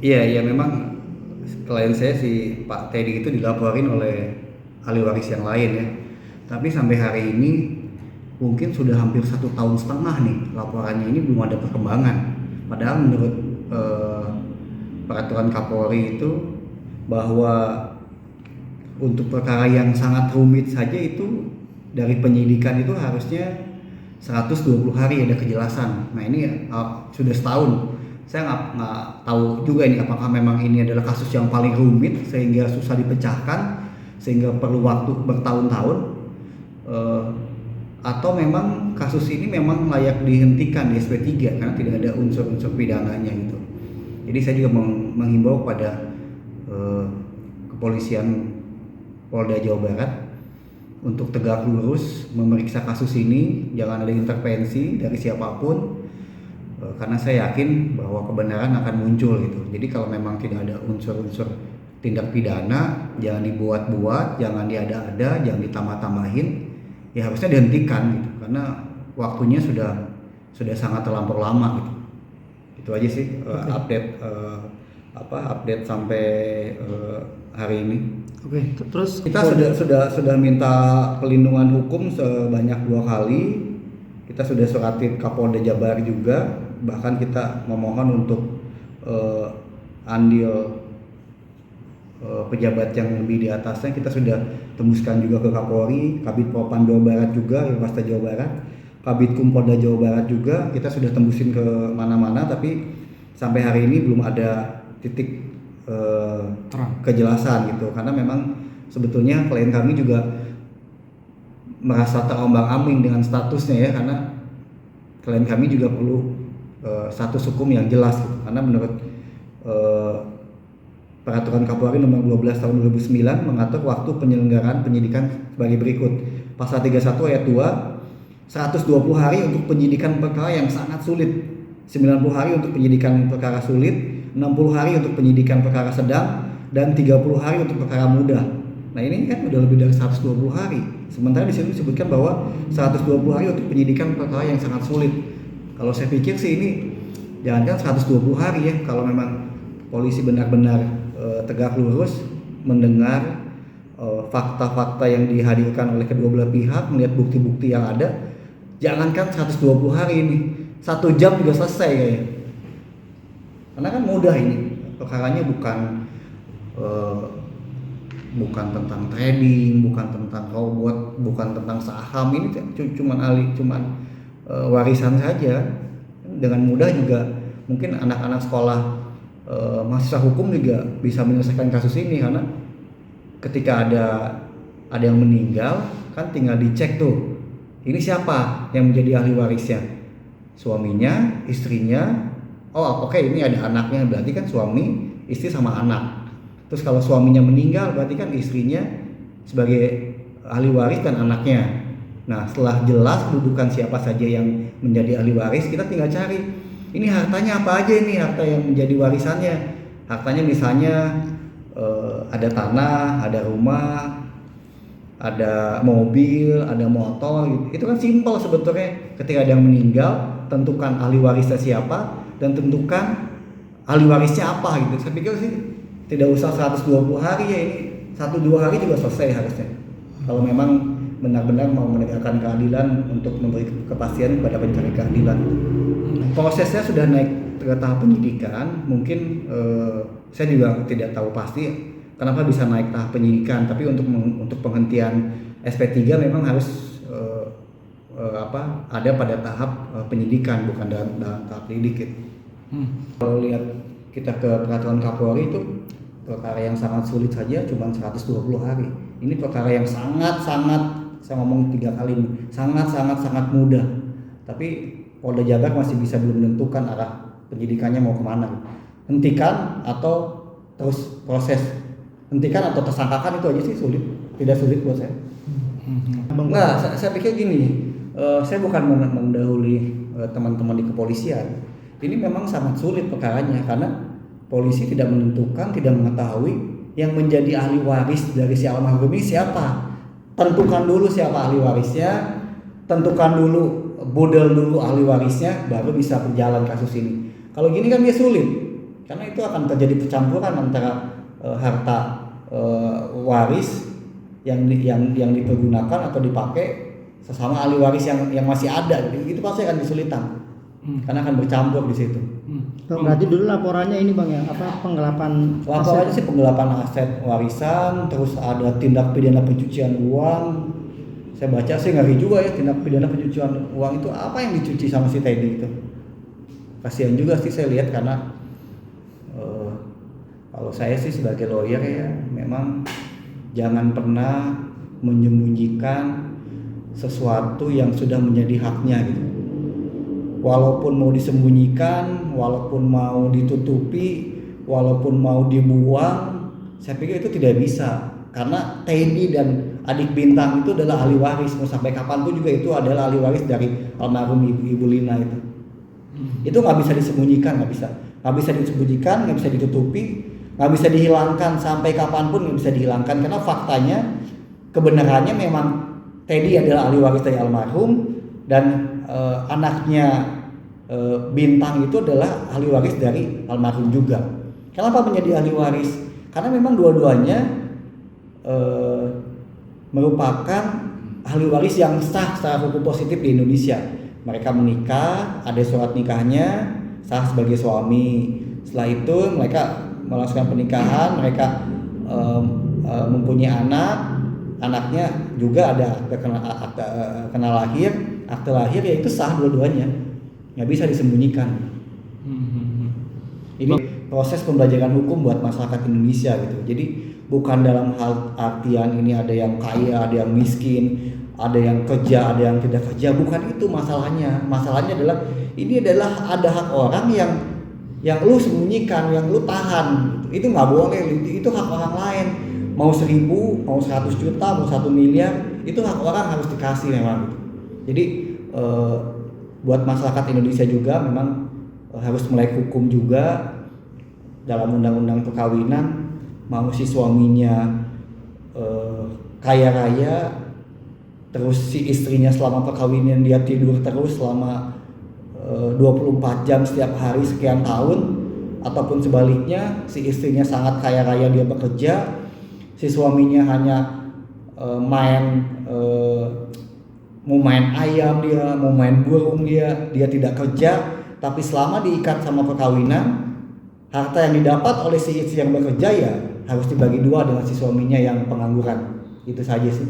Iya, iya memang klien saya si Pak Teddy itu dilaporin oleh ahli waris yang lain ya. Tapi sampai hari ini mungkin sudah hampir 1,5 tahun nih laporannya ini belum ada perkembangan. Padahal menurut eh, peraturan Kapolri itu bahwa untuk perkara yang sangat rumit saja itu dari penyidikan itu harusnya 120 hari ada kejelasan. Nah ini sudah setahun. Saya nggak tahu juga ini apakah memang ini adalah kasus yang paling rumit sehingga susah dipecahkan sehingga perlu waktu bertahun-tahun, eh, atau memang kasus ini memang layak dihentikan di SP3 karena tidak ada unsur-unsur pidananya gitu. Jadi saya juga menghimbau kepada kepolisian Polda Jawa Barat untuk tegak lurus memeriksa kasus ini, jangan ada intervensi dari siapapun, karena saya yakin bahwa kebenaran akan muncul gitu. Jadi kalau memang tidak ada unsur-unsur tindak pidana, jangan dibuat-buat, jangan diada-ada, jangan ditambah-tambahin, ya harusnya dihentikan gitu, karena waktunya sudah sangat terlampau lama gitu. Itu aja sih update update sampai hari ini. Oke, terus Kita sudah minta pelindungan hukum sebanyak 2 kali. Kita sudah surati Kapolda Jabar juga, bahkan kita memohon untuk andil pejabat yang lebih di atasnya. Kita sudah tembuskan juga ke Kapolri, Kabid Propam Jawa Barat juga, Irwasta Jawa Barat, Kabid Polda Jawa Barat juga. Kita sudah tembusin ke mana-mana, tapi sampai hari ini belum ada titik kejelasan gitu, karena memang sebetulnya klien kami juga merasa terombang-ambing dengan statusnya ya, karena klien kami juga perlu status hukum yang jelas gitu. Karena menurut peraturan Kapolri nomor 12 tahun 2009 mengatur waktu penyelenggaraan penyidikan sebagai berikut. Pasal 31 ayat 2, 120 hari untuk penyidikan perkara yang sangat sulit, 90 hari untuk penyidikan perkara sulit, 60 hari untuk penyidikan perkara sedang, dan 30 hari untuk perkara mudah. Nah ini kan udah lebih dari 120 hari. Sementara di sini disebutkan bahwa 120 hari untuk penyidikan perkara yang sangat sulit. Kalau saya pikir sih ini jangan 120 hari ya. Kalau memang polisi benar-benar tegak lurus mendengar fakta-fakta yang dihadirkan oleh kedua belah pihak, melihat bukti-bukti yang ada, jangankan 120 hari ini, 1 jam juga selesai kayaknya. Karena kan mudah ini, perkaranya bukan tentang trading, bukan tentang robot, bukan tentang saham. Ini cuman warisan saja. Dengan mudah juga mungkin anak-anak sekolah mahasiswa hukum juga bisa menyelesaikan kasus ini, karena ketika ada yang meninggal kan tinggal dicek tuh, ini siapa yang menjadi ahli warisnya, suaminya, istrinya. Oh oke, ini ada anaknya, berarti kan suami, istri sama anak. Terus kalau suaminya meninggal berarti kan istrinya sebagai ahli waris dan anaknya. Nah setelah jelas kedudukan siapa saja yang menjadi ahli waris, kita tinggal cari ini hartanya apa aja, ini harta yang menjadi warisannya. Hartanya misalnya ada tanah, ada rumah, ada mobil, ada motor gitu. Itu kan simpel sebetulnya. Ketika ada yang meninggal, tentukan ahli warisnya siapa dan tentukan ahli warisnya apa gitu. Saya pikir sih tidak usah 120 hari ya, ini 1-2 hari juga selesai harusnya. Kalau memang benar-benar mau menegakkan keadilan untuk memberi kepastian kepada pencari keadilan. Prosesnya sudah naik ke tahap penyidikan, mungkin saya juga tidak tahu pasti kenapa bisa naik tahap penyidikan, tapi untuk penghentian SP3 memang harus ada pada tahap penyidikan, bukan dalam tahap penyidik. Kalau lihat kita ke peraturan Kapolri itu perkara yang sangat sulit saja cuma 120 hari. Ini perkara yang sangat-sangat, saya ngomong 3 kali ini, sangat mudah. Tapi Polda Jabar masih bisa belum menentukan arah penyidikannya mau kemana. Hentikan atau terus proses, hentikan atau tersangkakan, itu aja sih sulit, tidak sulit buat saya. Nah, saya pikir gini, saya bukan mendahului teman-teman di kepolisian. Ini memang sangat sulit perkaranya karena polisi tidak menentukan, tidak mengetahui yang menjadi ahli waris dari si almarhum ini siapa. Tentukan dulu siapa ahli warisnya, tentukan dulu, budel dulu ahli warisnya, baru bisa berjalan kasus ini. Kalau gini kan dia sulit. karena itu akan terjadi percampuran antara harta waris yang dipergunakan atau dipakai sesama ahli waris yang masih ada, itu pasti akan kesulitan karena akan bercampur di situ. Berarti dulu laporannya ini Bang ya, penggelapan laporannya sih penggelapan aset warisan, terus ada tindak pidana pencucian uang. Saya baca sih ngeri juga ya, tindak pidana pencucian uang itu apa yang dicuci sama si Teddy itu. Kasihan juga sih saya lihat, karena kalau saya sih sebagai lawyer ya, memang jangan pernah menyembunyikan sesuatu yang sudah menjadi haknya gitu. Walaupun mau disembunyikan, walaupun mau ditutupi, walaupun mau dibuang, saya pikir itu tidak bisa. Karena Teddy dan adik Bintang itu adalah ahli waris, mau sampai kapanpun juga itu adalah ahli waris dari almarhum Ibu Lina itu. Itu nggak bisa disembunyikan, nggak bisa disembunyikan, nggak bisa ditutupi, nggak bisa dihilangkan, sampai kapanpun nggak bisa dihilangkan, karena faktanya, kebenarannya memang Teddy adalah ahli waris dari almarhum, dan anaknya Bintang itu adalah ahli waris dari almarhum juga. Kenapa menjadi ahli waris? Karena memang dua-duanya merupakan ahli waris yang sah secara hukum positif di Indonesia. Mereka menikah, ada surat nikahnya, sah sebagai suami. Setelah itu mereka melangsungkan pernikahan, mereka mempunyai anak. Anaknya juga ada akte lahir, yaitu sah dua-duanya, nggak bisa disembunyikan. Ini proses pembelajaran hukum buat masyarakat Indonesia gitu. Jadi bukan dalam hal artian ini ada yang kaya, ada yang miskin, ada yang kerja, ada yang tidak kerja, bukan itu masalahnya. Masalahnya adalah ini adalah ada hak orang yang lu sembunyikan, yang lu tahan. Itu nggak boleh, itu hak orang lain. Mau 1.000, mau 100 juta, mau 1 miliar, itu hak orang harus dikasih memang gitu. Jadi buat masyarakat Indonesia juga memang harus melek hukum juga dalam undang-undang perkawinan. Mau si suaminya kaya raya, terus si istrinya selama perkawinan dia tidur terus selama 24 jam setiap hari sekian tahun, ataupun sebaliknya si istrinya sangat kaya raya, dia bekerja, si suaminya hanya mau main ayam, dia mau main burung, dia tidak kerja, tapi selama diikat sama perkawinan, harta yang didapat oleh si istri yang bekerja ya harus dibagi dua dengan si suaminya yang pengangguran. Itu saja sih.